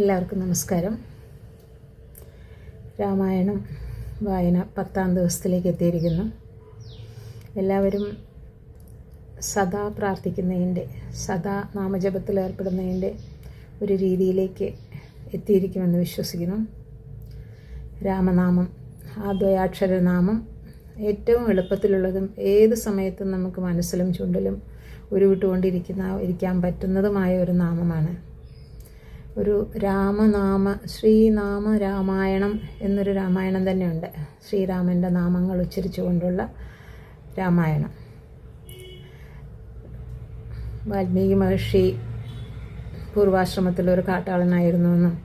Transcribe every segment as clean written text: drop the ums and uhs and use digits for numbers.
എല്ലാവർക്കും നമസ്കാരം. രാമായണം വായന 10ാം ദിവസത്തിലേക്ക് എത്തിയിരിക്കുന്നു. എല്ലാവരും സദാ പ്രാർത്ഥിക്കുന്നതിൻ്റെ, സദാ നാമജപത്തിൽ ഏർപ്പെടുന്നതിൻ്റെ ഒരു രീതിയിലേക്ക് എത്തിയിരിക്കുമെന്ന് വിശ്വസിക്കുന്നു. രാമനാമം, ആ ദ്വയാക്ഷരനാമം ഏറ്റവും എളുപ്പത്തിലുള്ളതും ഏത് സമയത്തും നമുക്ക് മനസ്സിലും ചുണ്ടിലും ഇരിക്കാൻ പറ്റുന്നതുമായ ഒരു നാമമാണ്. ഒരു രാമനാമ, ശ്രീനാമ രാമായണം എന്നൊരു രാമായണം തന്നെയുണ്ട്. ശ്രീരാമൻ്റെ നാമങ്ങൾ ഉച്ചരിച്ചുകൊണ്ടുള്ള രാമായണം. വാൽമീകി മഹർഷി പൂർവാശ്രമത്തിലൊരു കാട്ടാളനായിരുന്നുവെന്നും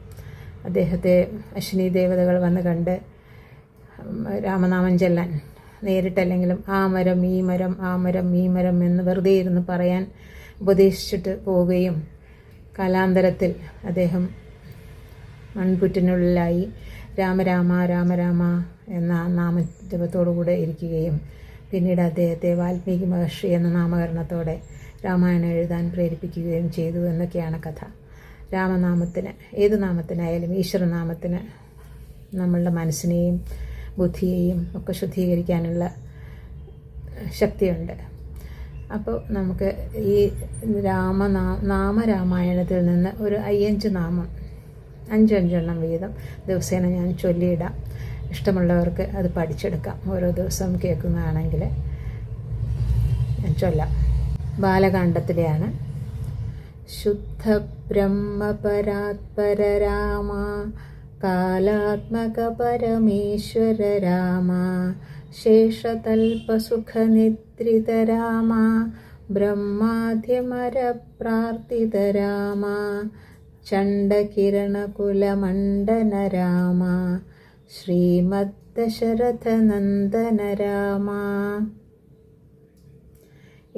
അദ്ദേഹത്തെ അശ്വിനി ദേവതകൾ വന്ന് കണ്ട് രാമനാമം ചെല്ലാൻ നേരിട്ടല്ലെങ്കിലും ആ മരം ഈ മരം, ആ മരം ഈ മരം എന്ന് വെറുതെ ഇരുന്ന് പറയാൻ ഉപദേശിച്ചിട്ട് പോവുകയും കാലാന്തരത്തിൽ അദ്ദേഹം മൺപുറ്റിനുള്ളിലായി രാമരാമ രാമരാമ എന്ന നാമജപത്തോടുകൂടെ ഇരിക്കുകയും പിന്നീട് അദ്ദേഹത്തെ വാൽമീകി മഹർഷി എന്ന നാമകരണത്തോടെ രാമായണം എഴുതാൻ പ്രേരിപ്പിക്കുകയും ചെയ്തു എന്നൊക്കെയാണ് കഥ. രാമനാമത്തിന്, ഏത് നാമത്തിനായാലും ഈശ്വരനാമത്തിന് നമ്മളുടെ മനസ്സിനെയും ബുദ്ധിയെയും ഒക്കെ ശുദ്ധീകരിക്കാനുള്ള ശക്തിയുണ്ട്. അപ്പോൾ നമുക്ക് ഈ നാമരാമായണത്തിൽ നിന്ന് ഒരു 5 നാമം, 5 വീതം ദിവസേന ഞാൻ ചൊല്ലിയിടാം. ഇഷ്ടമുള്ളവർക്ക് അത് പഠിച്ചെടുക്കാം. ഓരോ ദിവസവും കേൾക്കുന്നതാണെങ്കിൽ ഞാൻ ചൊല്ലാം. ബാലകാണ്ഡത്തിലെയാണ്. ശുദ്ധ ബ്രഹ്മപരാത്പര രാമ, കാലാത്മക പരമേശ്വര രാമ, ശേഷതൽപസുഖനിദ്രിത രാമ, ബ്രഹ്മാദ്യമരപ്രാർത്ഥിത രാമ, ചണ്ഡകിരണകുലമണ്ഡന രാമ, ശ്രീമദ്ദശരഥനന്ദന രാമ.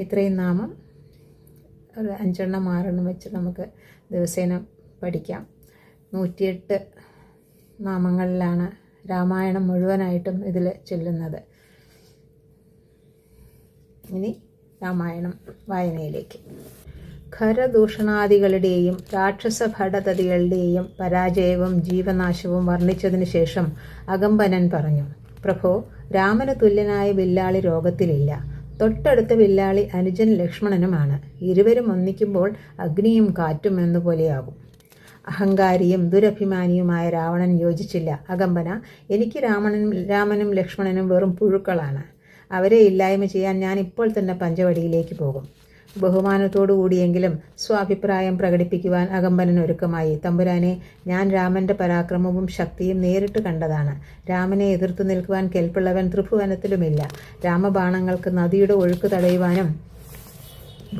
ഇത്രയും നാമം ഒരു 5 6 വെച്ച് നമുക്ക് ദിവസേന പഠിക്കാം. 108 നാമങ്ങളിലാണ് രാമായണം മുഴുവനായിട്ടും ഇതിൽ ചൊല്ലുന്നത്. ഇനി രാമായണം വായനയിലേക്ക്. ഖരദൂഷണാദികളുടെയും രാക്ഷസ ഭടതതികളുടെയും പരാജയവും ജീവനാശവും വർണ്ണിച്ചതിനു ശേഷം അകമ്പനൻ പറഞ്ഞു, പ്രഭോ, രാമന് തുല്യനായ വില്ലാളി ലോകത്തിലില്ല. തൊട്ടടുത്ത വില്ലാളി അനുജൻ ലക്ഷ്മണനുമാണ്. ഇരുവരും ഒന്നിക്കുമ്പോൾ അഗ്നിയും കാറ്റും എന്നുപോലെയാകും. അഹങ്കാരിയും ദുരഭിമാനിയുമായ രാവണൻ യോജിച്ചില്ല. അകമ്പന, എനിക്ക് രാമനും ലക്ഷ്മണനും വെറും പുഴുക്കളാണ്. അവരെ ഇല്ലായ്മ ചെയ്യാൻ ഞാൻ ഇപ്പോൾ തന്നെ പഞ്ചവടിയിലേക്ക് പോകും. ബഹുമാനത്തോടു കൂടിയെങ്കിലും സ്വാഭിപ്രായം പ്രകടിപ്പിക്കുവാൻ അകമ്പനൻ ഒരുക്കമായി. തമ്പുരാനെ, ഞാൻ രാമന്റെ പരാക്രമവും ശക്തിയും നേരിട്ട് കണ്ടതാണ്. രാമനെ എതിർത്തു നിൽക്കുവാൻ കെൽപ്പുള്ളവൻ ത്രിഭുവനത്തിലുമില്ല. രാമബാണങ്ങൾക്ക് നദിയുടെ ഒഴുക്ക് തടയുവാനും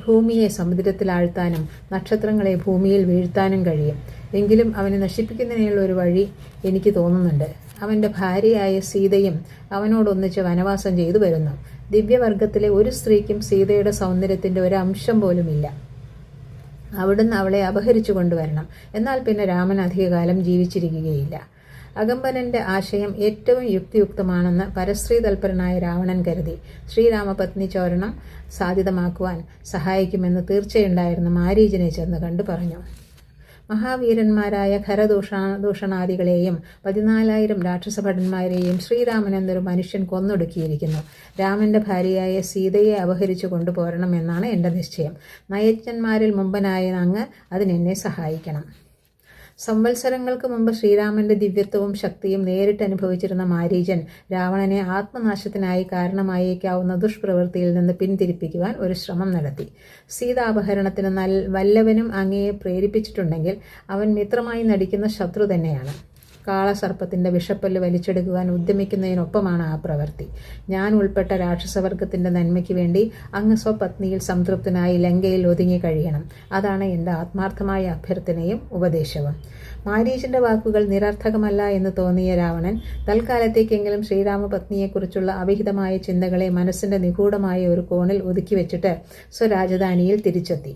ഭൂമിയെ സമുദ്രത്തിൽ ആഴ്ത്താനും നക്ഷത്രങ്ങളെ ഭൂമിയിൽ വീഴ്ത്താനും കഴിയും. എങ്കിലും അവനെ നശിപ്പിക്കുന്നതിനുള്ള ഒരു വഴി എനിക്ക് തോന്നുന്നുണ്ട്. അവൻ്റെ ഭാര്യയായ സീതയും അവനോടൊന്നിച്ച് വനവാസം ചെയ്തു വരുന്നു. ദിവ്യവർഗത്തിലെ ഒരു സ്ത്രീക്കും സീതയുടെ സൗന്ദര്യത്തിൻ്റെ ഒരു അംശം പോലുമില്ല. അവിടുന്ന് അവളെ അപഹരിച്ചു കൊണ്ടുവരണം. എന്നാൽ പിന്നെ രാമൻ അധികകാലം ജീവിച്ചിരിക്കുകയില്ല. അകമ്പനന്റെ ആശയം ഏറ്റവും യുക്തിയുക്തമാണെന്ന് പരസ്ത്രീ തൽപരനായ രാവണൻ കരുതി. ശ്രീരാമപത്നി ചോരണം സാധ്യതമാക്കുവാൻ സഹായിക്കുമെന്ന് തീർച്ചയുണ്ടായിരുന്ന മാരീചനെ ചെന്ന് കണ്ടു പറഞ്ഞു. മഹാവീരന്മാരായ ഖരദൂഷണാദികളെയും 14,000 രാക്ഷസഭടന്മാരെയും ശ്രീരാമൻ എന്നൊരു മനുഷ്യൻ കൊന്നൊടുക്കിയിരിക്കുന്നു. രാമന്റെ ഭാര്യയായ സീതയെ അപഹരിച്ചു കൊണ്ടുപോരണം എന്നാണ് എൻ്റെ നിശ്ചയം. നയജ്ഞന്മാരിൽ മുമ്പനായ അങ്ങ് അതിനെന്നെ സഹായിക്കണം. സംവത്സരങ്ങൾക്ക് മുമ്പ് ശ്രീരാമന്റെ ദിവ്യത്വവും ശക്തിയും നേരിട്ട് അനുഭവിച്ചിരുന്ന മാരീചൻ രാവണനെ ആത്മനാശത്തിനായി കാരണമായേക്കാവുന്ന ദുഷ്പ്രവൃത്തിയിൽ നിന്ന് പിന്തിരിപ്പിക്കുവാൻ ഒരു ശ്രമം നടത്തി. സീതാപഹരണത്തിന് വല്ലവനും അങ്ങയെ പ്രേരിപ്പിച്ചിട്ടുണ്ടെങ്കിൽ അവൻ മിത്രമായി നടിക്കുന്ന ശത്രു തന്നെയാണ്. കാളസർപ്പത്തിൻ്റെ വിഷപ്പല്ല് വലിച്ചെടുക്കുവാൻ ഉദ്യമിക്കുന്നതിനൊപ്പമാണ് ആ പ്രവൃത്തി. ഞാൻ ഉൾപ്പെട്ട രാക്ഷസവർഗത്തിൻ്റെ നന്മയ്ക്ക് വേണ്ടി അങ്ങ് സ്വപത്നിയിൽ സംതൃപ്തനായി ലങ്കയിൽ ഒതുങ്ങി കഴിയണം. അതാണ് എൻ്റെ ആത്മാർത്ഥമായ അഭ്യർത്ഥനയും ഉപദേശവും. മാരീചന്റെ വാക്കുകൾ നിരർത്ഥകമല്ല എന്ന് തോന്നിയ രാവണൻ തൽക്കാലത്തേക്കെങ്കിലും ശ്രീരാമപത്നിയെക്കുറിച്ചുള്ള അവിഹിതമായ ചിന്തകളെ മനസ്സിൻ്റെ നിഗൂഢമായ ഒരു കോണിൽ ഒതുക്കി വെച്ചിട്ട് സ്വരാജധാനിയിൽ തിരിച്ചെത്തി.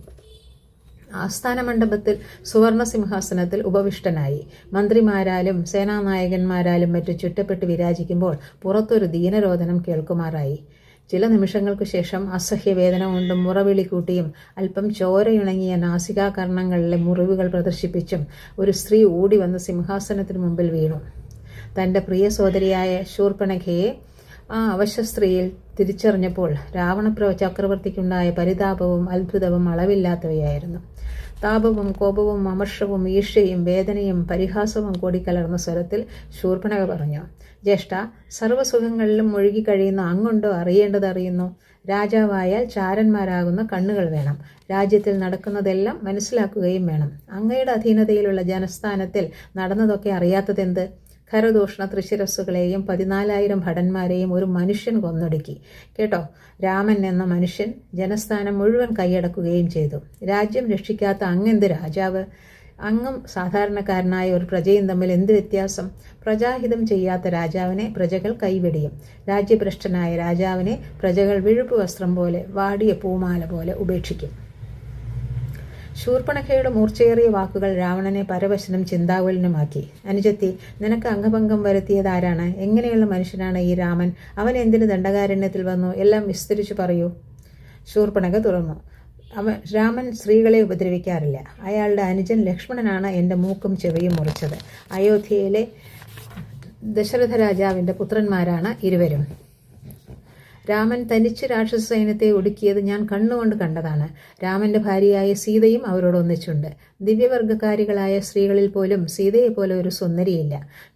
ആസ്ഥാന മണ്ഡപത്തിൽ സുവർണ സിംഹാസനത്തിൽ ഉപവിഷ്ടനായി. മന്ത്രിമാരാലും സേനാനായകന്മാരാലും മറ്റു ചുറ്റപ്പെട്ട് വിരാജിക്കുമ്പോൾ പുറത്തൊരു ദീനരോധനം കേൾക്കുമാറായി. ചില നിമിഷങ്ങൾക്കു ശേഷം അസഹ്യവേദന കൊണ്ടും മുറവിളി കൂട്ടിയും അല്പം ചോരയിണങ്ങിയ നാസികാകർണങ്ങളിലെ മുറിവുകൾ പ്രദർശിപ്പിച്ചും ഒരു സ്ത്രീ ഓടി വന്ന് സിംഹാസനത്തിനു മുമ്പിൽ വീണു. തൻ്റെ പ്രിയ സോദരിയായ ശൂർപ്പണഖയെ ആ അവശസ്ത്രീയിൽ തിരിച്ചറിഞ്ഞപ്പോൾ ചക്രവർത്തിക്കുണ്ടായ പരിതാപവും അത്ഭുതവും അളവില്ലാത്തവയായിരുന്നു. താപവും കോപവും അമർഷവും ഈർഷ്യയും വേദനയും പരിഹാസവും കൂടിക്കലർന്ന സ്വരത്തിൽ ശൂർപ്പണഖ പറഞ്ഞു, ജ്യേഷ്ഠ, സർവ്വസുഖങ്ങളിലും മുഴുകിക്കഴിയുന്ന അങ്ങുണ്ടോ അറിയേണ്ടതറിയുന്നു. രാജാവായാൽ ചാരന്മാരാകുന്ന കണ്ണുകൾ വേണം. രാജ്യത്തിൽ നടക്കുന്നതെല്ലാം മനസ്സിലാക്കുകയും വേണം. അങ്ങയുടെ അധീനതയിലുള്ള ജനസ്ഥാനത്തിൽ നടന്നതൊക്കെ അറിയാത്തതെന്ത്? ഖരദൂഷണ ത്രിശിരസ്സുകളെയും 14,000 ഭടന്മാരെയും ഒരു മനുഷ്യൻ കൊന്നൊടുക്കി. കേട്ടോ, രാമൻ എന്ന മനുഷ്യൻ ജനസ്ഥാനം മുഴുവൻ കൈയടക്കുകയും ചെയ്തു. രാജ്യം രക്ഷിക്കാത്ത അങ്ങെന്ത് രാജാവ്? അങ്ങും സാധാരണക്കാരനായ ഒരു പ്രജയും തമ്മിൽ എന്ത് വ്യത്യാസം? പ്രജാഹിതം ചെയ്യാത്ത രാജാവിനെ പ്രജകൾ കൈവെടിയും. രാജ്യഭ്രഷ്ടനായ രാജാവിനെ പ്രജകൾ വിഴുപ്പ് വസ്ത്രം പോലെ, വാടിയ പൂമാല പോലെ ഉപേക്ഷിക്കും. ശൂർപ്പണഖയുടെ മൂർച്ചയേറിയ വാക്കുകൾ രാവണനെ പരവശനും ചിന്താകുലനുമാക്കി. അനുജത്തി, നിനക്ക് അംഗഭംഗം വരുത്തിയതാരാണ്? എങ്ങനെയുള്ള മനുഷ്യനാണ് ഈ രാമൻ? അവൻ എന്തിന് ദണ്ഡകാരണ്യത്തിൽ വന്നു? എല്ലാം വിസ്തരിച്ചു പറയൂ. ശൂർപ്പണഖ തുറന്നു. രാമൻ സ്ത്രീകളെ ഉപദ്രവിക്കാറില്ല. അയാളുടെ അനുജൻ ലക്ഷ്മണനാണ് എൻ്റെ മൂക്കും ചെവിയും മുറിച്ചത്. അയോധ്യയിലെ ദശരഥ രാജാവിൻ്റെ പുത്രന്മാരാണ് ഇരുവരും. രാമൻ തനിച്ച് രാക്ഷസ സൈന്യത്തെ ഒടുക്കിയത് ഞാൻ കണ്ണുകൊണ്ട് കണ്ടതാണ്. രാമന്റെ ഭാര്യയായ സീതയും അവരോട് ഒന്നിച്ചുണ്ട്. ദിവ്യവർഗക്കാരികളായ സ്ത്രീകളിൽ പോലും സീതയെപ്പോലെ ഒരു സുന്ദരിയില്ല.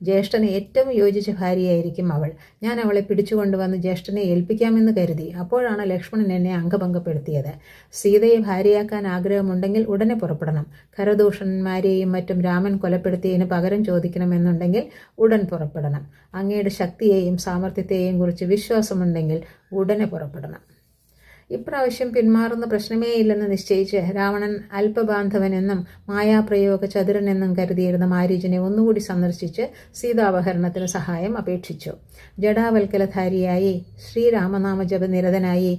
ജ്യേഷ്ഠന് ഏറ്റവും യോജിച്ച ഭാര്യയായിരിക്കും അവൾ. ഞാൻ അവളെ പിടിച്ചുകൊണ്ടുവന്ന് ജ്യേഷ്ഠനെ ഏൽപ്പിക്കാമെന്ന് കരുതി. അപ്പോഴാണ് ലക്ഷ്മണൻ എന്നെ അംഗഭംഗപ്പെടുത്തിയത്. സീതയെ ഭാര്യയാക്കാൻ ആഗ്രഹമുണ്ടെങ്കിൽ ഉടനെ പുറപ്പെടണം. ഖരദൂഷണന്മാരെയും മറ്റും രാമൻ കൊലപ്പെടുത്തിയതിന് പകരം ചോദിക്കണമെന്നുണ്ടെങ്കിൽ ഉടൻ പുറപ്പെടണം. അങ്ങയുടെ ശക്തിയെയും സാമർത്ഥ്യത്തെയും കുറിച്ച് വിശ്വാസമുണ്ടെങ്കിൽ ഉടനെ പുറപ്പെടണം. ഇപ്രാവശ്യം പിന്മാറുന്ന പ്രശ്നമേയില്ലെന്ന് നിശ്ചയിച്ച് രാവണൻ അല്പബാന്ധവനെന്നും മായാപ്രയോഗ ചതുരനെന്നും കരുതിയിരുന്ന മാരീചനെ ഒന്നുകൂടി സന്ദർശിച്ച് സീതാപഹരണത്തിന് സഹായം അപേക്ഷിച്ചു. ജടാവൽക്കലധാരിയായി, ശ്രീരാമനാമജപനിരതനായി,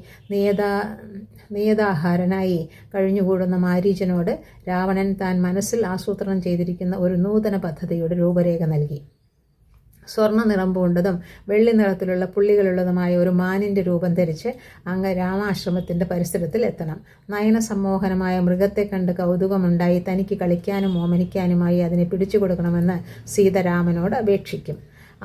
നിയതാഹാരനായി കഴിഞ്ഞുകൂടുന്ന മാരീചനോട് രാവണൻ താൻ മനസ്സിൽ ആസൂത്രണം ചെയ്തിരിക്കുന്ന ഒരു നൂതന പദ്ധതിയുടെ രൂപരേഖ നൽകി. സ്വർണ്ണ നിറം പൂണ്ടതും വെള്ളി നിറത്തിലുള്ള പുള്ളികളുള്ളതുമായ ഒരു മാനിൻ്റെ രൂപം ധരിച്ച് അങ്ങ് രാമാശ്രമത്തിൻ്റെ പരിസരത്തിൽ എത്തണം. നയനസമ്മോഹനമായ മൃഗത്തെ കണ്ട് കൗതുകമുണ്ടായി തനിക്ക് കളിക്കാനും ഓമനിക്കാനുമായി അതിനെ പിടിച്ചു കൊടുക്കണമെന്ന് സീത രാമനോട് അപേക്ഷിക്കും.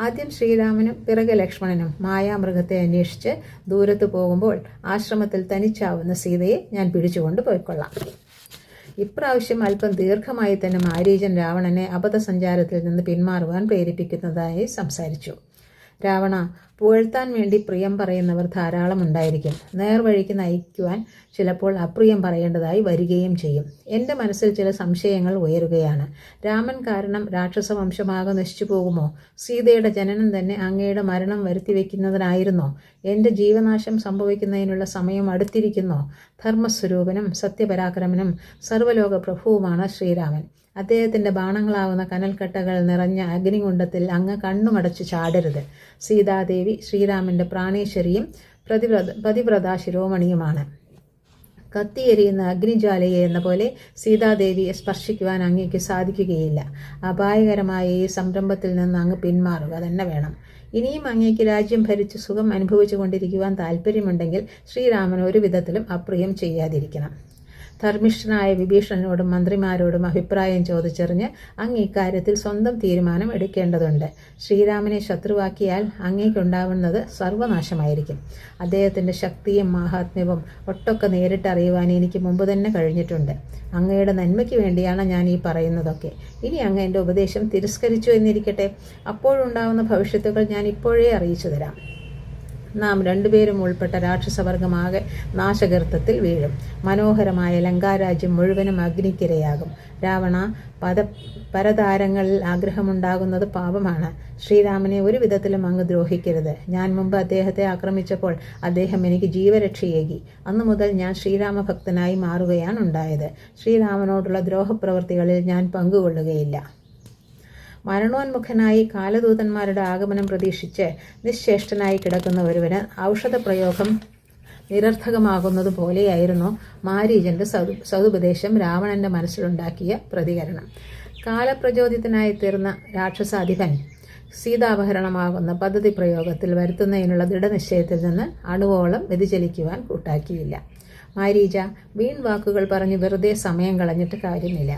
ആദ്യം ശ്രീരാമനും പിറകെ ലക്ഷ്മണനും മായാമൃഗത്തെ അന്വേഷിച്ച് ദൂരത്ത് പോകുമ്പോൾ ആശ്രമത്തിൽ തനിച്ചാവുന്ന സീതയെ ഞാൻ പിടിച്ചുകൊണ്ട് പോയിക്കൊള്ളാം. ഇപ്രാവശ്യം അല്പം ദീർഘമായി തന്നെ മാരീചൻ രാവണനെ അബദ്ധസഞ്ചാരത്തിൽ നിന്ന് പിന്മാറുവാൻ പ്രേരിപ്പിക്കുന്നതായി സംസാരിച്ചു. രാവണ, പുകഴ്ത്താൻ വേണ്ടി പ്രിയം പറയുന്നവർ ധാരാളം ഉണ്ടായിരിക്കും. നേർവഴിക്ക് നയിക്കുവാൻ ചിലപ്പോൾ അപ്രിയം പറയേണ്ടതായി വരികയും ചെയ്യും. എൻ്റെ മനസ്സിൽ ചില സംശയങ്ങൾ ഉയരുകയാണ്. രാമൻ കാരണം രാക്ഷസവംശമാകെ നശിച്ചു പോകുമോ? സീതയുടെ ജനനം തന്നെ അങ്ങയുടെ മരണം വരുത്തിവെക്കുന്നതിനായിരുന്നോ? എൻ്റെ ജീവനാശം സംഭവിക്കുന്നതിനുള്ള സമയം അടുത്തിരിക്കുന്നോ? ധർമ്മസ്വരൂപനും സത്യപരാക്രമനും സർവ്വലോക പ്രഭുവുമാണ് ശ്രീരാമൻ. അദ്ദേഹത്തിൻ്റെ ബാണങ്ങളാവുന്ന കനൽക്കട്ടകൾ നിറഞ്ഞ അഗ്നികുണ്ഡത്തിൽ അങ്ങ് കണ്ണുമടച്ചു ചാടരുത്. സീതാദേവി ശ്രീരാമൻ്റെ പ്രാണേശ്വരിയും പതിവ്രതാ ശിരോമണിയുമാണ്. കത്തിയെരിയുന്ന അഗ്നിജ്വാലയെ എന്ന പോലെ സീതാദേവിയെ സ്പർശിക്കുവാൻ അങ്ങേക്ക് സാധിക്കുകയില്ല. അപായകരമായ ഈ സംരംഭത്തിൽ നിന്ന് അങ്ങ് പിന്മാറുക തന്നെ വേണം. ഇനിയും അങ്ങേക്ക് രാജ്യം ഭരിച്ച് സുഖം അനുഭവിച്ചു കൊണ്ടിരിക്കുവാൻ താല്പര്യമുണ്ടെങ്കിൽ ശ്രീരാമൻ ഒരു വിധത്തിലും അപ്രിയം ചെയ്യാതിരിക്കണം. ധർമ്മിഷ്ഠനായ വിഭീഷണനോടും മന്ത്രിമാരോടും അഭിപ്രായം ചോദിച്ചറിഞ്ഞ് അങ്ങ് ഇക്കാര്യത്തിൽ സ്വന്തം തീരുമാനം എടുക്കേണ്ടതുണ്ട്. ശ്രീരാമനെ ശത്രുവാക്കിയാൽ അങ്ങേക്കുണ്ടാവുന്നത് സർവനാശമായിരിക്കും. അദ്ദേഹത്തിൻ്റെ ശക്തിയും മാഹാത്മ്യവും ഒട്ടൊക്കെ നേരിട്ടറിയുവാൻ എനിക്ക് മുമ്പ് തന്നെ കഴിഞ്ഞിട്ടുണ്ട്. അങ്ങയുടെ നന്മയ്ക്ക് വേണ്ടിയാണ് ഞാൻ ഈ പറയുന്നതൊക്കെ. ഇനി അങ്ങ് എൻ്റെ ഉപദേശം തിരസ്കരിച്ചു എന്നിരിക്കട്ടെ. അപ്പോഴുണ്ടാവുന്ന ഭവിഷ്യത്തുകൾ ഞാൻ ഇപ്പോഴേ അറിയിച്ചു തരാം. നാം രണ്ടുപേരും ഉൾപ്പെട്ട രാക്ഷസവർഗമാകെ നാശഗർത്തത്തിൽ വീഴും. മനോഹരമായ ലങ്കാരാജ്യം മുഴുവനും അഗ്നിക്കിരയാകും. രാവണ, പരതാരങ്ങളിൽ ആഗ്രഹമുണ്ടാകുന്നത് പാപമാണ്. ശ്രീരാമനെ ഒരു വിധത്തിലും അങ്ങ് ദ്രോഹിക്കരുത്. ഞാൻ മുമ്പ് അദ്ദേഹത്തെ ആക്രമിച്ചപ്പോൾ അദ്ദേഹം എനിക്ക് ജീവരക്ഷയേകി. അന്നു മുതൽ ഞാൻ ശ്രീരാമഭക്തനായി മാറുകയാണ് ഉണ്ടായത്. ശ്രീരാമനോടുള്ള ദ്രോഹപ്രവൃത്തികളിൽ ഞാൻ പങ്കുകൊള്ളുകയില്ല. മരണോന്മുഖനായി കാലദൂതന്മാരുടെ ആഗമനം പ്രതീക്ഷിച്ച് നിശ്ചേഷ്ടനായി കിടക്കുന്ന ഒരുവന് ഔഷധപ്രയോഗം നിരർത്ഥകമാകുന്നത് പോലെയായിരുന്നു മാരീചൻ്റെ സതുപദേശം രാവണൻ്റെ മനസ്സിലുണ്ടാക്കിയ പ്രതികരണം. കാലപ്രചോദിതനായി തീർന്ന രാക്ഷസാധിപൻ സീതാപഹരണമാകുന്ന പദ്ധതി പ്രയോഗത്തിൽ വരുത്തുന്നതിനുള്ള ദൃഢനിശ്ചയത്തിൽ നിന്ന് അണുവോളം വ്യതിചലിക്കുവാൻ കൂട്ടാക്കിയില്ല. മാരീച, വീൺ വാക്കുകൾ പറഞ്ഞ് വെറുതെ സമയം കളഞ്ഞിട്ട് കാര്യമില്ല.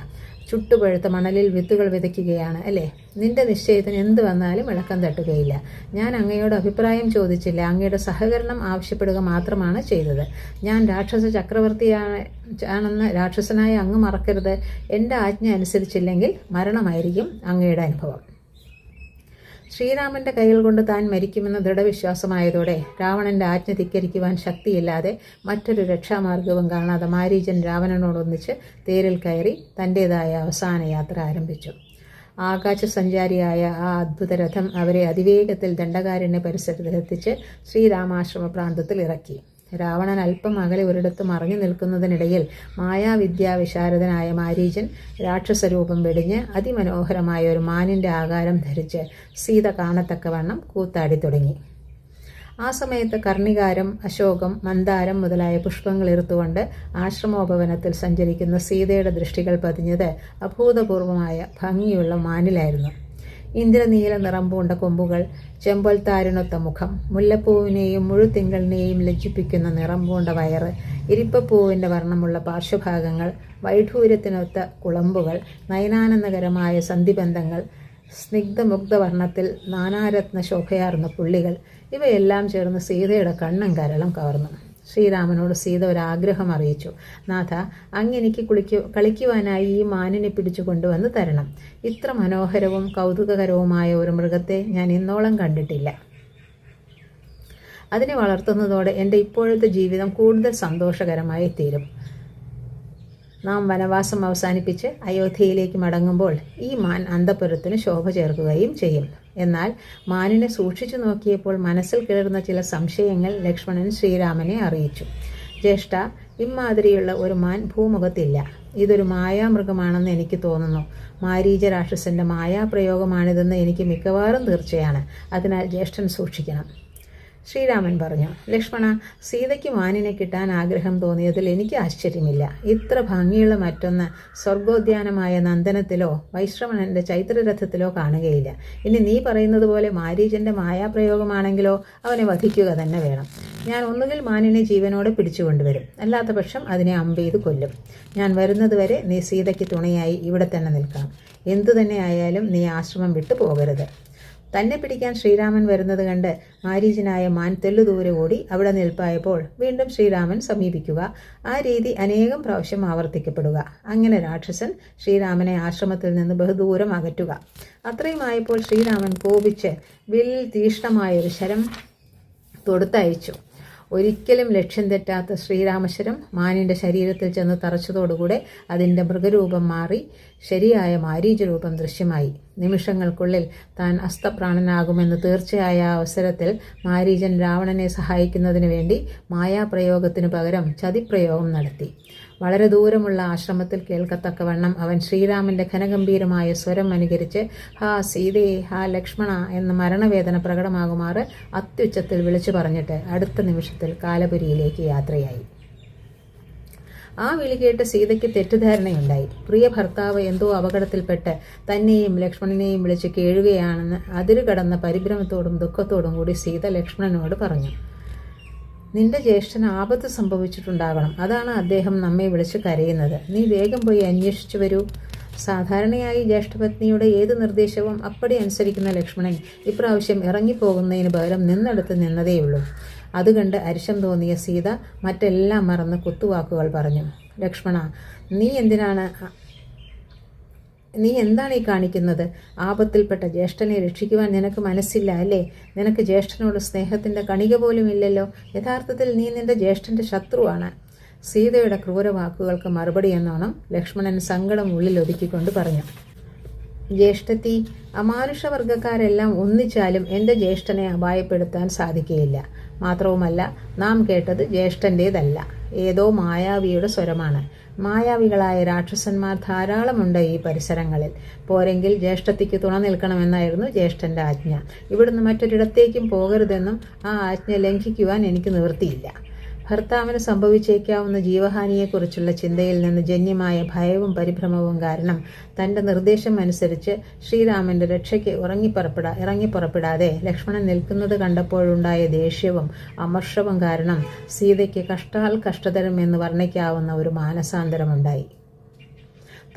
ചുട്ടുപഴുത്ത മണലിൽ വിത്തുകൾ വിതയ്ക്കുകയാണ് അല്ലേ? നിന്റെ നിശ്ചയത്തിന് എന്ത് വന്നാലും ഇളക്കം തട്ടുകയില്ല. ഞാൻ അങ്ങയോട് അഭിപ്രായം ചോദിച്ചില്ല, അങ്ങയുടെ സഹകരണം ആവശ്യപ്പെടുക മാത്രമാണ് ചെയ്തത്. ഞാൻ രാക്ഷസ ചക്രവർത്തിയാണെന്ന് രാക്ഷസനായ അങ്ങ് മറക്കരുത്. എൻ്റെ ആജ്ഞ അനുസരിച്ചില്ലെങ്കിൽ മരണമായിരിക്കും അങ്ങയുടെ അനുഭവം. ശ്രീരാമന്റെ കൈകൾ കൊണ്ട് താൻ മരിക്കുമെന്ന ദൃഢവിശ്വാസമായതോടെ രാവണന്റെ ആജ്ഞ ധിക്കരിക്കുവാൻ ശക്തിയില്ലാതെ മറ്റൊരു രക്ഷാമാർഗവും കാണാതെ മാരീചൻ രാവണനോടൊന്നിച്ച് തേരിൽ കയറി തൻ്റേതായ അവസാന യാത്ര ആരംഭിച്ചു. ആകാശസഞ്ചാരിയായ ആ അദ്ഭുത രഥം അവരെ അതിവേഗത്തിൽ ദണ്ഡകാരണ്യ പരിസരത്തിലെത്തിച്ച് ശ്രീരാമാശ്രമ പ്രാന്തത്തിൽ ഇറക്കി. രാവണൻ അല്പം അകലെ ഒരിടത്ത് മറഞ്ഞു നിൽക്കുന്നതിനിടയിൽ മായാവിദ്യാവിശാരദനായ മാരീചൻ രാക്ഷസരൂപം വെടിഞ്ഞ് അതിമനോഹരമായ ഒരു മാനിൻ്റെ ആകാരം ധരിച്ച് സീത കാണത്തക്കവണ്ണം കൂത്താടി തുടങ്ങി. ആ സമയത്ത് കർണികാരം, അശോകം, മന്ദാരം മുതലായ പുഷ്പങ്ങൾ ഇറുത്തുകൊണ്ട് ആശ്രമോപവനത്തിൽ സഞ്ചരിക്കുന്ന സീതയുടെ ദൃഷ്ടികൾ പതിഞ്ഞത് അഭൂതപൂർവമായ ഭംഗിയുള്ള മാനിലായിരുന്നു. ഇന്ദ്രനീല നിറം പൂണ്ട കൊമ്പുകൾ, ചെമ്പൊൽത്താരിനൊത്ത മുഖം, മുല്ലപ്പൂവിനെയും മുഴുത്തിങ്കളിനെയും ലജ്ജിപ്പിക്കുന്ന നിറം പൂണ്ട വയറ്, ഇരിപ്പപ്പൂവിൻ്റെ വർണ്ണമുള്ള പാർശ്വഭാഗങ്ങൾ, വൈഢൂര്യത്തിനൊത്ത കുളമ്പുകൾ, നയനാനന്ദകരമായ സന്ധിബന്ധങ്ങൾ, സ്നിഗ്ധമുഗ്ധവർണ്ണത്തിൽ നാനാരത്ന ശോഭയാർന്ന പുള്ളികൾ, ഇവയെല്ലാം ചേർന്ന് സീതയുടെ കണ്ണും കരളും കവർന്നു. ശ്രീരാമനോട് സീത ഒരാഗ്രഹം അറിയിച്ചു. നാഥ, അങ്ങെനിക്ക് കളിക്കുവാനായി ഈ മാനിനെ പിടിച്ചു കൊണ്ടുവന്ന് തരണം. ഇത്ര മനോഹരവും കൗതുകകരവുമായ ഒരു മൃഗത്തെ ഞാൻ ഇന്നോളം കണ്ടിട്ടില്ല. അതിനെ വളർത്തുന്നതോടെ എൻ്റെ ഇപ്പോഴത്തെ ജീവിതം കൂടുതൽ സന്തോഷകരമായി തീരും. നാം വനവാസം അവസാനിപ്പിച്ച് അയോധ്യയിലേക്ക് മടങ്ങുമ്പോൾ ഈ മാൻ അന്തഃപുരത്തിന് ശോഭ ചേർക്കുകയും ചെയ്യും. എന്നാൽ മാനിനെ സൂക്ഷിച്ചു നോക്കിയപ്പോൾ മനസ്സിൽ കിളർന്ന ചില സംശയങ്ങൾ ലക്ഷ്മണൻ ശ്രീരാമനെ അറിയിച്ചു. ജ്യേഷ്ഠ, ഇമ്മാതിരിയുള്ള ഒരു മാൻ ഭൂമുഖത്തില്ല. ഇതൊരു മായാമൃഗമാണെന്ന് എനിക്ക് തോന്നുന്നു. മാരീച രാക്ഷസന്റെ മായാപ്രയോഗമാണിതെന്ന് എനിക്ക് മിക്കവാറും തീർച്ചയാണ്. അതിനാൽ ജ്യേഷ്ഠൻ സൂക്ഷിക്കണം. ശ്രീരാമൻ പറഞ്ഞു. ലക്ഷ്മണ, സീതയ്ക്ക് മാനിനെ കിട്ടാൻ ആഗ്രഹം തോന്നിയതിൽ എനിക്ക് ആശ്ചര്യമില്ല. ഇത്ര ഭംഗിയുള്ള മറ്റൊന്ന് സ്വർഗോദ്യാനമായ നന്ദനത്തിലോ വൈശ്രവണന്റെ ചൈത്രരഥത്തിലോ കാണുകയില്ല. ഇനി നീ പറയുന്നത് പോലെ മാരീചന്റെ മായാപ്രയോഗമാണെങ്കിലോ അവനെ വധിക്കുക തന്നെ വേണം. ഞാൻ ഒന്നുകിൽ മാനിനെ ജീവനോടെ പിടിച്ചുകൊണ്ടുവരും, അല്ലാത്ത പക്ഷം അതിനെ അമ്പെയ്ത് കൊല്ലും. ഞാൻ വരുന്നതുവരെ നീ സീതയ്ക്ക് തുണയായി ഇവിടെ തന്നെ നിൽക്കണം. എന്തു തന്നെ ആയാലും നീ ആശ്രമം വിട്ടു പോകരുത്. തന്നെ പിടിക്കാൻ ശ്രീരാമൻ വരുന്നത് കണ്ട് മാരീചനായ മാൻ തെല്ലുദൂരെ ഓടി അവിടെ നിൽപ്പായപ്പോൾ വീണ്ടും ശ്രീരാമൻ സമീപിക്കുക, ആ രീതി അനേകം പ്രാവശ്യം ആവർത്തിക്കപ്പെടുക. അങ്ങനെ രാക്ഷസൻ ശ്രീരാമനെ ആശ്രമത്തിൽ നിന്ന് ബഹുദൂരം അകറ്റുക. അത്രയുമായപ്പോൾ ശ്രീരാമൻ കോപിച്ച് വില്ലിൽ തീക്ഷ്ണമായൊരു ശരം തൊടുത്തയച്ചു. ഒരിക്കലും ലക്ഷ്യം തെറ്റാത്ത ശ്രീരാമശരം മാനിൻ്റെ ശരീരത്തിൽ ചെന്ന് തറച്ചതോടുകൂടെ അതിൻ്റെ മൃഗരൂപം മാറി ശരിയായ മാരീചരൂപം ദൃശ്യമായി. നിമിഷങ്ങൾക്കുള്ളിൽ താൻ അസ്തപ്രാണനാകുമെന്ന് തീർച്ചയായ അവസരത്തിൽ മാരീചൻ രാവണനെ സഹായിക്കുന്നതിന് വേണ്ടി മായാപ്രയോഗത്തിനു പകരം ചതിപ്രയോഗം നടത്തി. വളരെ ദൂരമുള്ള ആശ്രമത്തിൽ കേൾക്കത്തക്കവണ്ണം അവൻ ശ്രീരാമന്റെ ഘനഗംഭീരമായ സ്വരം അനുകരിച്ച് ഹാ സീതേ, ഹാ ലക്ഷ്മണ എന്ന മരണവേദന പ്രകടമാകുമാറ് അത്യുച്ചത്തിൽ വിളിച്ചു പറഞ്ഞിട്ട് അടുത്ത നിമിഷത്തിൽ കാലപുരിയിലേക്ക് യാത്രയായി. ആ വിളി കേട്ട് സീതയ്ക്ക് തെറ്റിദ്ധാരണയുണ്ടായി. പ്രിയ ഭർത്താവ് എന്തോ അപകടത്തിൽപ്പെട്ട് തന്നെയും ലക്ഷ്മണനെയും വിളിച്ച് കേഴുകയാണെന്ന് അതിരുകടന്ന പരിഭ്രമത്തോടും ദുഃഖത്തോടും കൂടി സീത ലക്ഷ്മണനോട് പറഞ്ഞു. നിന്റെ ജ്യേഷ്ഠന് ആപത്ത് സംഭവിച്ചിട്ടുണ്ടാകണം. അതാണ് അദ്ദേഹം നമ്മെ വിളിച്ച് കരയുന്നത്. നീ വേഗം പോയി അന്വേഷിച്ചു വരൂ. സാധാരണയായി ജ്യേഷ്ഠപത്നിയുടെ ഏത് നിർദ്ദേശവും അപ്പടി അനുസരിക്കുന്ന ലക്ഷ്മണൻ ഇപ്രാവശ്യം ഇറങ്ങിപ്പോകുന്നതിന് പകരം നിന്നെടുത്ത് നിന്നതേയുള്ളൂ. അതുകണ്ട് അരിശം തോന്നിയ സീത മറ്റെല്ലാം മറന്ന് കുത്തുവാക്കുകൾ പറഞ്ഞു. ലക്ഷ്മണ, നീ എന്താണ് ഈ കാണിക്കുന്നത്? ആപത്തിൽപ്പെട്ട ജ്യേഷ്ഠനെ രക്ഷിക്കുവാൻ നിനക്ക് മനസ്സില്ല അല്ലേ? നിനക്ക് ജ്യേഷ്ഠനോട് സ്നേഹത്തിൻ്റെ കണിക പോലും ഇല്ലല്ലോ. യഥാർത്ഥത്തിൽ നീ നിന്റെ ജ്യേഷ്ഠൻ്റെ ശത്രുവാണ്. സീതയുടെ ക്രൂരവാക്കുകൾക്ക് മറുപടി എന്നോണം ലക്ഷ്മണൻ സങ്കടം ഉള്ളിൽ ഒതുക്കിക്കൊണ്ട് പറഞ്ഞു. ജ്യേഷ്ഠത്തി, അമാനുഷവർഗക്കാരെല്ലാം ഒന്നിച്ചാലും എൻ്റെ ജ്യേഷ്ഠനെ അപായപ്പെടുത്താൻ സാധിക്കുകയില്ല. മാത്രവുമല്ല, നാം കേട്ടത് ജ്യേഷ്ഠൻ്റേതല്ല, ഏതോ മായാവിയുടെ സ്വരമാണ്. മായാവികളായ രാക്ഷസന്മാർ ധാരാളമുണ്ട് ഈ പരിസരങ്ങളിൽ. പോരെങ്കിൽ ജ്യേഷ്ഠത്തിക്ക് തുണ നിൽക്കണമെന്നായിരുന്നു ജ്യേഷ്ഠൻ്റെ ആജ്ഞ. ഇവിടുന്ന് മറ്റൊരിടത്തേക്കും പോകരുതെന്നും ആ ആജ്ഞ ലംഘിക്കുവാൻ എനിക്ക് നിവൃത്തിയില്ല. ഭർത്താവിന് സംഭവിച്ചേക്കാവുന്ന ജീവഹാനിയെക്കുറിച്ചുള്ള ചിന്തയിൽ നിന്ന് ജന്യമായ ഭയവും പരിഭ്രമവും കാരണം തന്റെ നിർദ്ദേശം അനുസരിച്ച് ശ്രീരാമന്റെ രക്ഷയ്ക്ക് ഇറങ്ങിപ്പുറപ്പെടാതെ ലക്ഷ്മണൻ നിൽക്കുന്നത് കണ്ടപ്പോഴുണ്ടായ ദേഷ്യവും അമർഷവും കാരണം സീതയ്ക്ക് കഷ്ടാൽ കഷ്ടതരം എന്ന് വർണ്ണിക്കാവുന്ന ഒരു മാനസാന്തരമുണ്ടായി.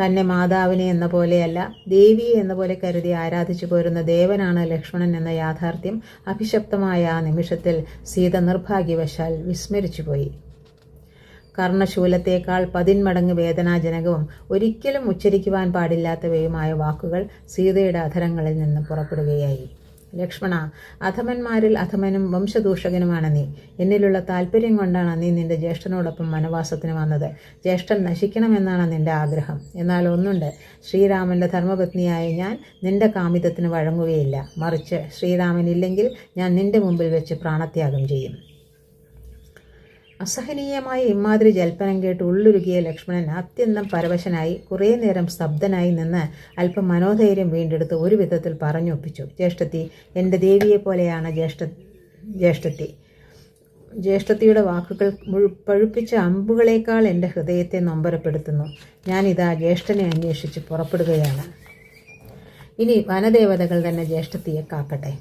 തന്നെ മാതാവിനെ എന്ന പോലെയല്ല ദേവിയെ എന്ന പോലെ കരുതി ആരാധിച്ചു പോരുന്ന ദേവനാണ് ലക്ഷ്മണൻ എന്ന യാഥാർത്ഥ്യം അഭിശപ്തമായ ആ നിമിഷത്തിൽ സീത നിർഭാഗ്യവശാൽ വിസ്മരിച്ചുപോയി. കർണശൂലത്തേക്കാൾ 10 മടങ്ങ് വേദനാജനകവും ഒരിക്കലും ഉച്ചരിക്കുവാൻ പാടില്ലാത്തവയുമായ വാക്കുകൾ സീതയുടെ അധരങ്ങളിൽ നിന്ന് പുറപ്പെടുകയായി. ലക്ഷ്മണ, അധമന്മാരിൽ അധമനും വംശദൂഷകനുമാണ് നീ. എന്നിലുള്ള താല്പര്യം കൊണ്ടാണ് നീ നിന്റെ ജ്യേഷ്ഠനോടൊപ്പം വനവാസത്തിന് വന്നത്. ജ്യേഷ്ഠൻ നശിക്കണമെന്നാണ് നിന്റെ ആഗ്രഹം. എന്നാൽ ഒന്നുണ്ട്, ശ്രീരാമന്റെ ധർമ്മപത്നിയായ ഞാൻ നിന്റെ കാമിതത്തിന് വഴങ്ങുകയില്ല. മറിച്ച് ശ്രീരാമനില്ലെങ്കിൽ ഞാൻ നിന്റെ മുമ്പിൽ വെച്ച് പ്രാണത്യാഗം ചെയ്യും. അസഹനീയമായ ഇമ്മാതിരി ജൽപ്പനം കേട്ട് ഉള്ളുരുകിയ ലക്ഷ്മണൻ അത്യന്തം പരവശനായി കുറേ നേരം സ്തബ്ധനായി നിന്ന് അല്പം മനോധൈര്യം വീണ്ടെടുത്ത് ഒരു വിധത്തിൽ പറഞ്ഞൊപ്പിച്ചു. ജ്യേഷ്ഠത്തി, എൻ്റെ ദേവിയെപ്പോലെയാണ് ജ്യേഷ്ഠത്തി. ജ്യേഷ്ഠത്തിയുടെ വാക്കുകൾ പഴുപ്പിച്ച അമ്പുകളേക്കാൾ എൻ്റെ ഹൃദയത്തെ നൊമ്പരപ്പെടുത്തുന്നു. ഞാനിതാ ജ്യേഷ്ഠനെ അന്വേഷിച്ച് പുറപ്പെടുകയാണ്. ഇനി വനദേവതകൾ തന്നെ ജ്യേഷ്ഠത്തിയെ കാക്കട്ടെ.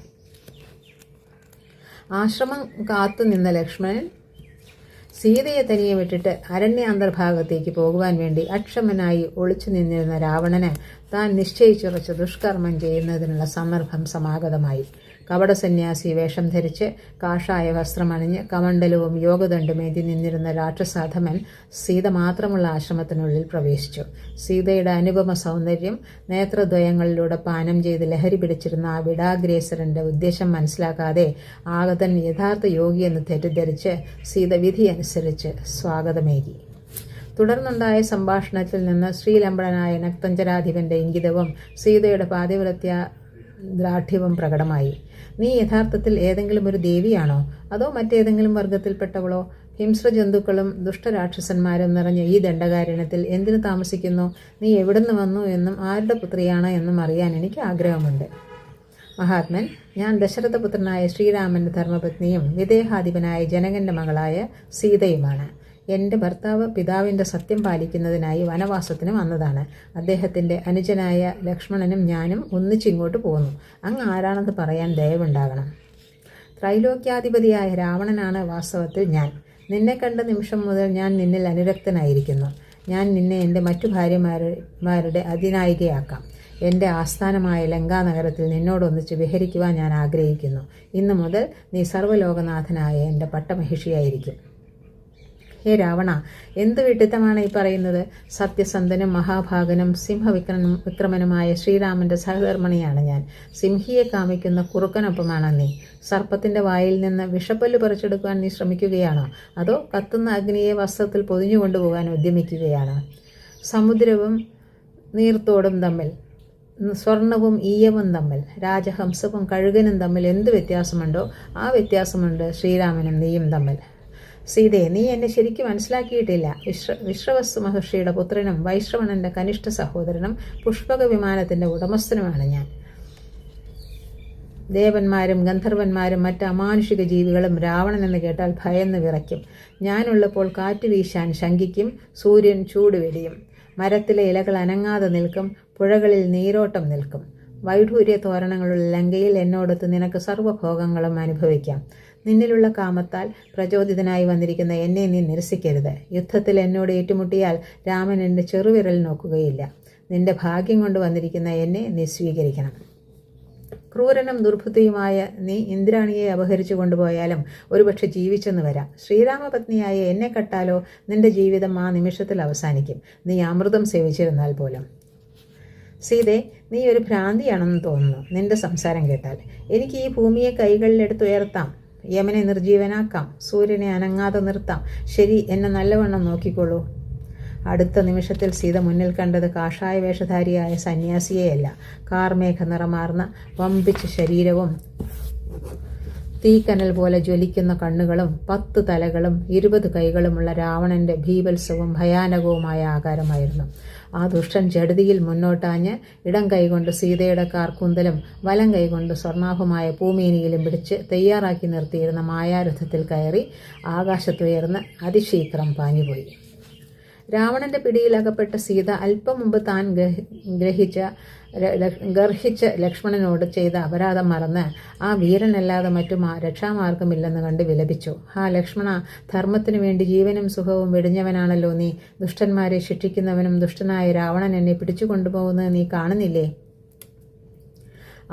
ആശ്രമം കാത്തു നിന്ന ലക്ഷ്മണൻ സീതയെ തനിയെ വിട്ടിട്ട് അരണ്യാന്തർഭാഗത്തേക്ക് പോകുവാൻ വേണ്ടി അക്ഷമനായി ഒളിച്ചു നിന്നിരുന്ന രാവണന് താൻ നിശ്ചയിച്ചുറച്ച ദുഷ്കർമ്മം ചെയ്യുന്നതിനുള്ള സന്ദർഭം സമാഗതമായി. കപടസന്യാസി വേഷം ധരിച്ച് കാഷായ വസ്ത്രമണിഞ്ഞ് കമണ്ഡലവും യോഗദണ്ഡുമേന്തി നിന്നിരുന്ന രാക്ഷസാധമൻ സീത മാത്രമുള്ള ആശ്രമത്തിനുള്ളിൽ പ്രവേശിച്ചു. സീതയുടെ അനുപമ സൗന്ദര്യം നേത്രദ്വയങ്ങളിലൂടെ പാനം ചെയ്ത് ലഹരി പിടിച്ചിരുന്ന ആ വിടാഗ്രേസരന്റെ ഉദ്ദേശം മനസ്സിലാക്കാതെ ആഗതൻ യഥാർത്ഥ യോഗിയെന്ന് തെറ്റിദ്ധരിച്ച് സീത വിധിയനുസരിച്ച് സ്വാഗതമേകി. തുടർന്നുണ്ടായ സംഭാഷണത്തിൽ നിന്ന് ശ്രീലംബടനായ നക്തഞ്ചരാധിപന്റെ ഇംഗിതവും സീതയുടെ പാതിവ്രത്യ ദ്രാഢ്യവും പ്രകടമായി. നീ യഥാർത്ഥത്തിൽ ഏതെങ്കിലും ഒരു ദേവിയാണോ, അതോ മറ്റേതെങ്കിലും വർഗത്തിൽപ്പെട്ടവളോ? ഹിംസ്രജന്തുക്കളും ദുഷ്ടരാക്ഷസന്മാരും നിറഞ്ഞ ഈ ദണ്ഡകാരണ്യത്തിൽ എന്തിനു താമസിക്കുന്നു? നീ എവിടുന്ന് വന്നു എന്നും ആരുടെ പുത്രിയാണ് എന്നും അറിയാൻ എനിക്ക് ആഗ്രഹമുണ്ട്. മഹാത്മൻ, ഞാൻ ദശരഥപുത്രനായ ശ്രീരാമന്റെ ധർമ്മപത്നിയും വിദേഹാധിപനായ ജനകന്റെ മകളായ സീതയുമാണ്. എൻ്റെ ഭർത്താവ് പിതാവിൻ്റെ സത്യം പാലിക്കുന്നതിനായി വനവാസത്തിന് വന്നതാണ്. അദ്ദേഹത്തിൻ്റെ അനുജനായ ലക്ഷ്മണനും ഞാനും ഒന്നിച്ചിങ്ങോട്ട് പോന്നു. അങ്ങ് ആരാണെന്ന് പറയാൻ ദയവുണ്ടാകണം. ത്രൈലോക്യാധിപതിയായ രാവണനാണ് വാസ്തവത്തിൽ ഞാൻ. നിന്നെ കണ്ട നിമിഷം മുതൽ ഞാൻ നിന്നിൽ അനുരക്തനായിരിക്കുന്നു. ഞാൻ നിന്നെ എൻ്റെ മറ്റു ഭാര്യമാരുടെ അതിനായികയാക്കാം. എൻ്റെ ആസ്ഥാനമായ ലങ്കാനഗരത്തിൽ നിന്നോടൊന്നിച്ച് വിഹരിക്കുവാൻ ഞാൻ ആഗ്രഹിക്കുന്നു. ഇന്നു മുതൽ നീ സർവ്വലോകനാഥനായ എൻ്റെ പട്ടമഹിഷിയായിരിക്കും. ഹേ രാവണ, എന്ത് വിഡിത്തമാണ് ഈ പറയുന്നത്? സത്യസന്ധനും മഹാഭാഗനും വിക്രമനുമായ ശ്രീരാമന്റെ സഹധർമ്മിണിയാണ് ഞാൻ. സിംഹിയെ കാമിക്കുന്ന കുറുക്കനൊപ്പമാണ് നീ. സർപ്പത്തിന്റെ വായിൽ നിന്ന് വിഷപ്പല്ല് പറിച്ചെടുക്കാൻ നീ ശ്രമിക്കുകയാണോ, അതോ കത്തുന്ന അഗ്നിയെ വസ്ത്രത്തിൽ പൊതിഞ്ഞുകൊണ്ടുപോകാൻ ഉദ്യമിക്കുകയാണോ? സമുദ്രവും നീർത്തോടും തമ്മിൽ, സ്വർണവും ഈയവും തമ്മിൽ, രാജഹംസവും കഴുകനും തമ്മിൽ എന്ത് വ്യത്യാസമുണ്ടോ ആ വ്യത്യാസമുണ്ട് ശ്രീരാമനും നീയും തമ്മിൽ. സീതയെ, നീ എന്നെ ശരിക്കും മനസ്സിലാക്കിയിട്ടില്ല. വിശ്രവസ്തു മഹർഷിയുടെ പുത്രനും വൈശ്രവണന്റെ കനിഷ്ഠ സഹോദരനും പുഷ്പക വിമാനത്തിന്റെ ഉടമസ്ഥനുമാണ് ഞാൻ. ദേവന്മാരും ഗന്ധർവന്മാരും മറ്റ് അമാനുഷിക ജീവികളും രാവണൻ എന്ന് കേട്ടാൽ ഭയന്ന് വിറയ്ക്കും. ഞാനുള്ളപ്പോൾ കാറ്റ് വീശാൻ ശങ്കിക്കും, സൂര്യൻ ചൂടുവെടിയും, മരത്തിലെ ഇലകൾ അനങ്ങാതെ നിൽക്കും, പുഴകളിൽ നീരോട്ടം നിൽക്കും. വൈഢൂര്യ തോരണങ്ങളുള്ള ലങ്കയിൽ എന്നോടൊത്ത് നിനക്ക് സർവ്വഭോഗങ്ങളും അനുഭവിക്കാം. നിന്നിലുള്ള കാമത്താൽ പ്രചോദിതനായി വന്നിരിക്കുന്ന എന്നെ നീ നിരസിക്കരുത്. യുദ്ധത്തിൽ എന്നോട് ഏറ്റുമുട്ടിയാൽ രാമൻ എൻ്റെ ചെറുവിരൽ നോക്കുകയില്ല. നിന്റെ ഭാഗ്യം കൊണ്ട് വന്നിരിക്കുന്ന എന്നെ നീ സ്വീകരിക്കണം. ക്രൂരനും ദുർബുദ്ധിയുമായ നീ ഇന്ദ്രാണിയെ അപഹരിച്ചു കൊണ്ടുപോയാലും ഒരുപക്ഷെ ജീവിച്ചെന്ന് വരാം. ശ്രീരാമപത്നിയായ എന്നെ കട്ടാലോ നിന്റെ ജീവിതം ആ നിമിഷത്തിൽ അവസാനിക്കും, നീ അമൃതം സേവിച്ചിരുന്നാൽ പോലും. സീതെ, നീ ഒരു ഭ്രാന്തിയാണെന്ന് തോന്നുന്നു നിന്റെ സംസാരം കേട്ടാൽ. എനിക്ക് ഈ ഭൂമിയെ കൈകളിലെടുത്തുയർത്താം, യമനെ നിർജീവനാക്കാം, സൂര്യനെ അനങ്ങാതെ നിർത്താം. ശരി, എന്നെ നല്ലവണ്ണം നോക്കിക്കൊള്ളൂ. അടുത്ത നിമിഷത്തിൽ സീത മുന്നിൽ കണ്ടത് കാഷായ വേഷധാരിയായ സന്യാസിയെയല്ല, കാർമേഘ നിറമാർന്ന വമ്പിച്ച ശരീരവും തീക്കനൽ പോലെ ജ്വലിക്കുന്ന കണ്ണുകളും 10 തലകളും 20 കൈകളുമുള്ള രാവണന്റെ ഭീവത്സവും ഭയാനകവുമായ ആകാരമായിരുന്നു. ആ ദുഷ്ടൻ ജഡതിയിൽ മുന്നോട്ടാഞ്ഞ് ഇടം കൈകൊണ്ട് സീതയുടെ കാർക്കൂന്തലും വലം കൈകൊണ്ട് സ്വർണ്ണാഭമായ പൂമേനിയിലും പിടിച്ച് തയ്യാറാക്കി നിർത്തിയിരുന്ന മായാരഥത്തിൽ കയറി ആകാശത്തുയർന്ന് അതിശീഘ്രം പാഞ്ഞുപോയി. രാവണന്റെ പിടിയിലകപ്പെട്ട സീത അല്പം മുമ്പ് താൻ ഗർഹിച്ച് ലക്ഷ്മണനോട് ചെയ്ത അപരാധം മറന്ന് ആ വീരനല്ലാതെ മറ്റു രക്ഷാമാർഗമില്ലെന്ന് കണ്ട് വിലപിച്ചു. ലക്ഷ്മണ, ധർമ്മത്തിനു വേണ്ടി ജീവനും സുഖവും വെടിഞ്ഞവനാണല്ലോ നീ. ദുഷ്ടന്മാരെ ശിക്ഷിക്കുന്നവനും ദുഷ്ടനായ രാവണൻ എന്നെ പിടിച്ചുകൊണ്ടുപോകുന്നത് നീ കാണുന്നില്ലേ?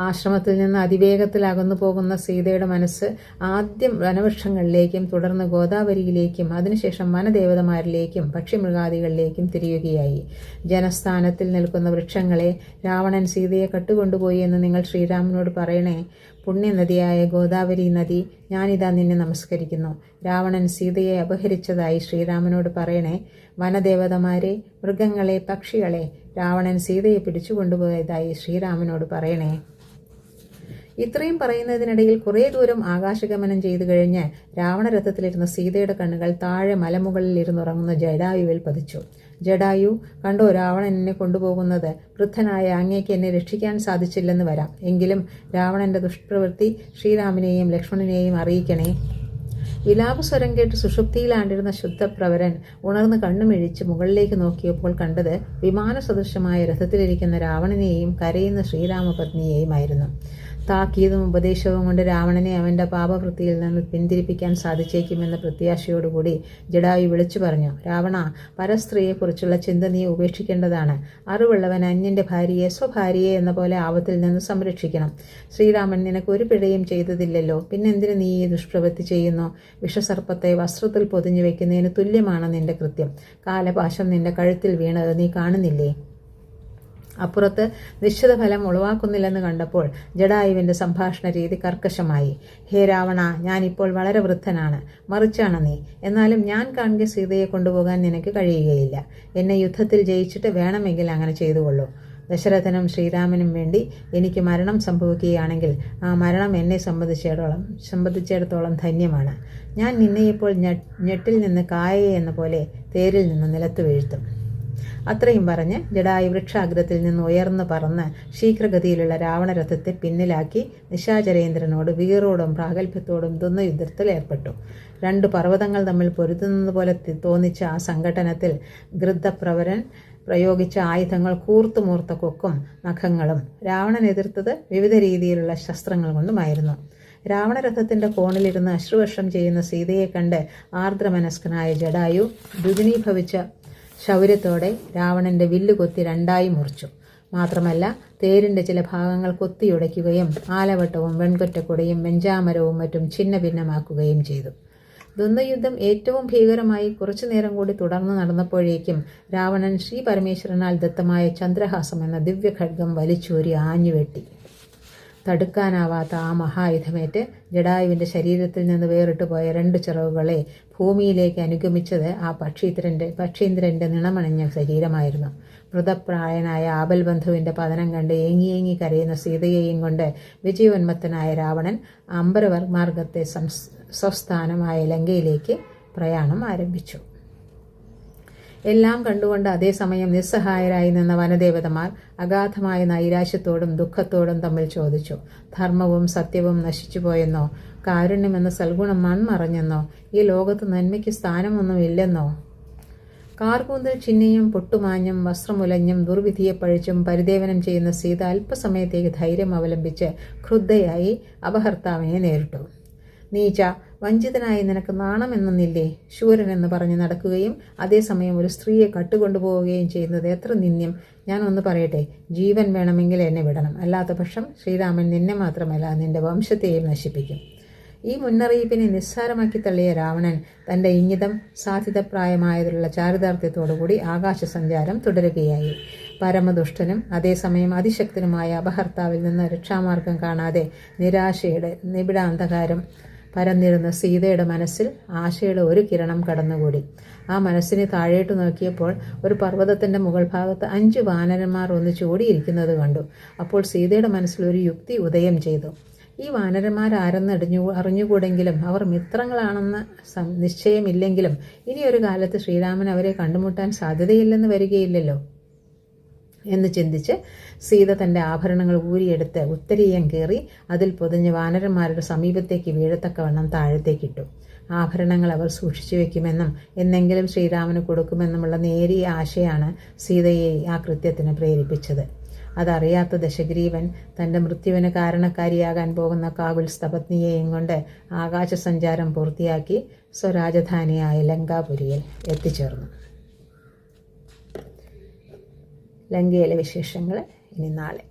ആശ്രമത്തിൽ നിന്ന് അതിവേഗത്തിൽ അകന്നു പോകുന്ന സീതയുടെ മനസ്സ് ആദ്യം വനവൃക്ഷങ്ങളിലേക്കും തുടർന്ന് ഗോദാവരിയിലേക്കും അതിനുശേഷം വനദേവതമാരിലേക്കും പക്ഷിമൃഗാദികളിലേക്കും തിരിയുകയായി. ജനസ്ഥാനത്തിൽ നിൽക്കുന്ന വൃക്ഷങ്ങളെ, രാവണൻ സീതയെ കട്ടുകൊണ്ടുപോയി എന്ന് നിങ്ങൾ ശ്രീരാമനോട് പറയണേ. പുണ്യനദിയായ ഗോദാവരി നദി, ഞാനിതാ നിന്നെ നമസ്കരിക്കുന്നു. രാവണൻ സീതയെ അപഹരിച്ചതായി ശ്രീരാമനോട് പറയണേ. വനദേവതമാരെ, മൃഗങ്ങളെ, പക്ഷികളെ, രാവണൻ സീതയെ പിടിച്ചുകൊണ്ടുപോയതായി ശ്രീരാമനോട് പറയണേ. ഇത്രയും പറയുന്നതിനിടയിൽ കുറേ ദൂരം ആകാശഗമനം ചെയ്തു കഴിഞ്ഞ് രാവണരഥത്തിലിരുന്ന സീതയുടെ കണ്ണുകൾ താഴെ മലമുകളിൽ ഇരുന്നുറങ്ങുന്ന ജഡായുവിൽ പതിച്ചു. ജഡായു, കണ്ടോ, രാവണൻ എന്നെ കൊണ്ടുപോകുന്നത്. വൃദ്ധനായ അങ്ങേക്ക് എന്നെ രക്ഷിക്കാൻ സാധിച്ചില്ലെന്ന് വരാം. എങ്കിലും രാവണന്റെ ദുഷ്പ്രവൃത്തി ശ്രീരാമനെയും ലക്ഷ്മണനെയും അറിയിക്കണേ. വിലാപസ്വരം കേട്ട് സുഷുപ്തിയിലാണ്ടിരുന്ന ശുദ്ധപ്രവരൻ ഉണർന്ന് കണ്ണുമിഴിച്ച് മുകളിലേക്ക് നോക്കിയപ്പോൾ കണ്ടത് വിമാനസദൃശമായ രഥത്തിലിരിക്കുന്ന രാവണനെയും കരയുന്ന ശ്രീരാമപത്നിയെയുമായിരുന്നു. താക്കീതും ഉപദേശവും കൊണ്ട് രാവണനെ അവന്റെ പാപവൃത്തിയിൽ നിന്ന് പിന്തിരിപ്പിക്കാൻ സാധിച്ചേക്കുമെന്ന പ്രത്യാശയോടുകൂടി ജഡായു വിളിച്ചു പറഞ്ഞു. രാവണ, പരസ്ത്രീയെക്കുറിച്ചുള്ള ചിന്ത നീ ഉപേക്ഷിക്കേണ്ടതാണ്. അറിവുള്ളവൻ അന്യന്റെ ഭാര്യയെ സ്വഭാര്യയെ എന്ന പോലെ ആപത്തിൽ നിന്ന് സംരക്ഷിക്കണം. ശ്രീരാമൻ നിനക്ക് ഒരു പിഴയും ചെയ്തതില്ലല്ലോ, പിന്നെന്തിന് നീ ഈ ദുഷ്പ്രവൃത്തി ചെയ്യുന്നു? വിഷസർപ്പത്തെ വസ്ത്രത്തിൽ പൊതിഞ്ഞു വെക്കുന്നതിന് തുല്യമാണ് നിന്റെ കൃത്യം. കാലപാശം നിന്റെ കഴുത്തിൽ വീണത് നീ കാണുന്നില്ലേ? അപ്പുറത്ത് നിശ്ചിത ഫലം ഉളവാക്കുന്നില്ലെന്ന് കണ്ടപ്പോൾ ജഡായുവിന്റെ സംഭാഷണ രീതി കർക്കശമായി. ഹേ രാവണ, ഞാനിപ്പോൾ വളരെ വൃദ്ധനാണ്, മറിച്ചാണ് നീ. എന്നാലും ഞാൻ കാണുക സീതയെ കൊണ്ടുപോകാൻ നിനക്ക് കഴിയുകയില്ല. എന്നെ യുദ്ധത്തിൽ ജയിച്ചിട്ട് വേണമെങ്കിൽ അങ്ങനെ ചെയ്തുകൊള്ളൂ. ദശരഥനും ശ്രീരാമനും വേണ്ടി എനിക്ക് മരണം സംഭവിക്കുകയാണെങ്കിൽ ആ മരണം എന്നെ സംബന്ധിച്ചിടത്തോളം ധന്യമാണ്. ഞാൻ നിന്നെ ഇപ്പോൾ ഞെട്ടിൽ നിന്ന് കായയെ എന്ന പോലെ തേരിൽ നിന്ന് നിലത്ത് വീഴ്ത്തും. അത്രയും പറഞ്ഞ് ജഡായു വൃക്ഷാഗ്രത്തിൽ നിന്ന് ഉയർന്നു പറന്ന് ശീഘ്രഗതിയിലുള്ള രാവണരഥത്തെ പിന്നിലാക്കി നിശാചരേന്ദ്രനോട് വീറോടും പ്രാഗൽഭ്യത്തോടും യുദ്ധത്തിൽ ഏർപ്പെട്ടു. 2 പർവ്വതങ്ങൾ തമ്മിൽ പൊരുതുന്നത് പോലെ തോന്നിച്ച ആ സംഘട്ടനത്തിൽ ഗൃദ്ധപ്രവരൻ പ്രയോഗിച്ച ആയുധങ്ങൾ കൂർത്തുമൂർത്ത കൊക്കും നഖങ്ങളും. രാവണൻ എതിർത്തത് വിവിധ രീതിയിലുള്ള ശസ്ത്രങ്ങൾ കൊണ്ടുമായിരുന്നു. രാവണരഥത്തിന്റെ കോണിലിരുന്ന് അശ്രുവർഷം ചെയ്യുന്ന സീതയെ കണ്ട് ആർദ്രമനസ്കനായ ജഡായു ദ്വിഗുണീഭവിച്ച ശൗര്യത്തോടെ രാവണന്റെ വില്ല് കൊത്തി 2ആയി മുറിച്ചു. മാത്രമല്ല, തേരിന്റെ ചില ഭാഗങ്ങൾ കൊത്തിയുടയ്ക്കുകയും ആലവട്ടവും വെൺകൊറ്റക്കുടയും വെഞ്ചാമരവും മറ്റും ഛിന്ന ഭിന്നമാക്കുകയും ചെയ്തു. ദ്വന്ദ്വയുദ്ധം ഏറ്റവും ഭീകരമായി കുറച്ചുനേരം കൂടി തുടർന്ന് നടന്നപ്പോഴേക്കും രാവണൻ ശ്രീ പരമേശ്വരനാൽ ദത്തമായ ചന്ദ്രഹാസം എന്ന ദിവ്യഖഡ്ഗം വലിച്ചൂരി ആഞ്ഞുവെട്ടി. തടുക്കാനാവാത്ത ആ മഹായുധമേറ്റ് ജഡായുവിന്റെ ശരീരത്തിൽ നിന്ന് വേറിട്ടു പോയ 2 ചിറകുകളെ ഭൂമിയിലേക്ക് അനുഗമിച്ചത് ആ പക്ഷീന്ദ്രന്റെ നിണമണിഞ്ഞ ശരീരമായിരുന്നു. മൃതപ്രായനായ ആപൽബന്ധുവിന്റെ പതനം കണ്ട് ഏങ്ങി കരയുന്ന സീതയെയും കൊണ്ട് വിജയോന്മത്തനായ രാവണൻ അംബരമാർഗത്തെ സ്വസ്ഥാനമായ ലങ്കയിലേക്ക് പ്രയാണം ആരംഭിച്ചു. എല്ലാം കണ്ടുകൊണ്ട് അതേസമയം നിസ്സഹായരായി നിന്ന വനദേവതമാർ അഗാധമായ നൈരാശ്യത്തോടും ദുഃഖത്തോടും തമ്മിൽ ചോദിച്ചു. ധർമ്മവും സത്യവും നശിച്ചുപോയെന്നോ? കാരുണ്യമെന്ന സൽഗുണം മൺമറഞ്ഞെന്നോ? ഈ ലോകത്ത് നന്മയ്ക്ക് സ്ഥാനമൊന്നുമില്ലെന്നോ? കാർകൂന്തൽ ചിന്നയും പൊട്ടുമാഞ്ഞും വസ്ത്രമുലഞ്ഞും ദുർവിധിയെ പഴിച്ചും പരിദേവനം ചെയ്യുന്ന സീത അല്പസമയത്തേക്ക് ധൈര്യം അവലംബിച്ച് ക്രുദ്ധയായി അപഹർത്താവിനെ നേരിട്ടു. നീച്ച, വഞ്ചിതനായി നിനക്ക് നാണമെന്നൊന്നില്ലേ? ശൂരനെന്ന് പറഞ്ഞ് നടക്കുകയും അതേസമയം ഒരു സ്ത്രീയെ കട്ടുകൊണ്ടുപോവുകയും ചെയ്യുന്നത് എത്ര നിന്ദ്യം! ഞാൻ ഒന്ന് പറയട്ടെ, ജീവൻ വേണമെങ്കിൽ എന്നെ വിടണം. അല്ലാത്ത പക്ഷം ശ്രീരാമൻ നിന്നെ മാത്രമല്ല നിന്റെ വംശത്തെയും നശിപ്പിക്കും. ഈ മുന്നറിയിപ്പിനെ നിസ്സാരമാക്കി തള്ളിയ രാവണൻ തന്റെ ഇംഗിതം സാധ്യതപ്രായമായതിലുള്ള ചാരിതാർത്ഥ്യത്തോടുകൂടി ആകാശസഞ്ചാരം തുടരുകയായി. പരമദുഷ്ടനും അതേസമയം അതിശക്തനുമായ അപഹർത്താവിൽ നിന്ന് രക്ഷാമാർഗം കാണാതെ നിരാശയുടെ നിബിഡാന്ധകാരം പരന്നിരുന്ന സീതയുടെ മനസ്സിൽ ആശയുടെ ഒരു കിരണം കടന്നുകൂടി. ആ മനസ്സിനെ താഴേട്ടു നോക്കിയപ്പോൾ ഒരു പർവ്വതത്തിന്റെ മുകൾ ഭാഗത്ത് 5 വാനരന്മാർ ഒന്നിച്ച് ഓടിയിരിക്കുന്നത് കണ്ടു. അപ്പോൾ സീതയുടെ മനസ്സിൽ ഒരു യുക്തി ഉദയം ചെയ്തു. ഈ വാനരന്മാരാരെന്ന് അറിഞ്ഞുകൂടെങ്കിലും അവർ മിത്രങ്ങളാണെന്ന് നിശ്ചയമില്ലെങ്കിലും ഇനിയൊരു കാലത്ത് ശ്രീരാമൻ അവരെ കണ്ടുമുട്ടാൻ സാധ്യതയില്ലെന്ന് വരികയില്ലല്ലോ. എന്ന് ചിന്തിച്ച് സീത തൻ്റെ ആഭരണങ്ങൾ ഊരിയെടുത്ത് ഉത്തരീയം കീറി അതിൽ പൊതിഞ്ഞ് വാനരന്മാരുടെ സമീപത്തേക്ക് വീഴത്തക്കവണ്ണം താഴത്തേക്കിട്ടു. ആഭരണങ്ങൾ അവർ സൂക്ഷിച്ചു വെക്കുമെന്നും എന്നെങ്കിലും ശ്രീരാമന് കൊടുക്കുമെന്നുമുള്ള നേരിയ ആശയാണ് സീതയെ ആ കൃത്യത്തിന് പ്രേരിപ്പിച്ചത്. അതറിയാത്ത ദശഗ്രീവൻ തൻ്റെ മൃത്യുവിന് കാരണക്കാരിയാകാൻ പോകുന്ന കാകുൽ സ്തപത്നിയെയും കൊണ്ട് ആകാശസഞ്ചാരം പൂർത്തിയാക്കി സ്വരാജധാനിയായ ലങ്കാപുരിയിൽ എത്തിച്ചേർന്നു. ലങ്കയിലെ വിശേഷങ്ങൾ ഇനി നാളെ.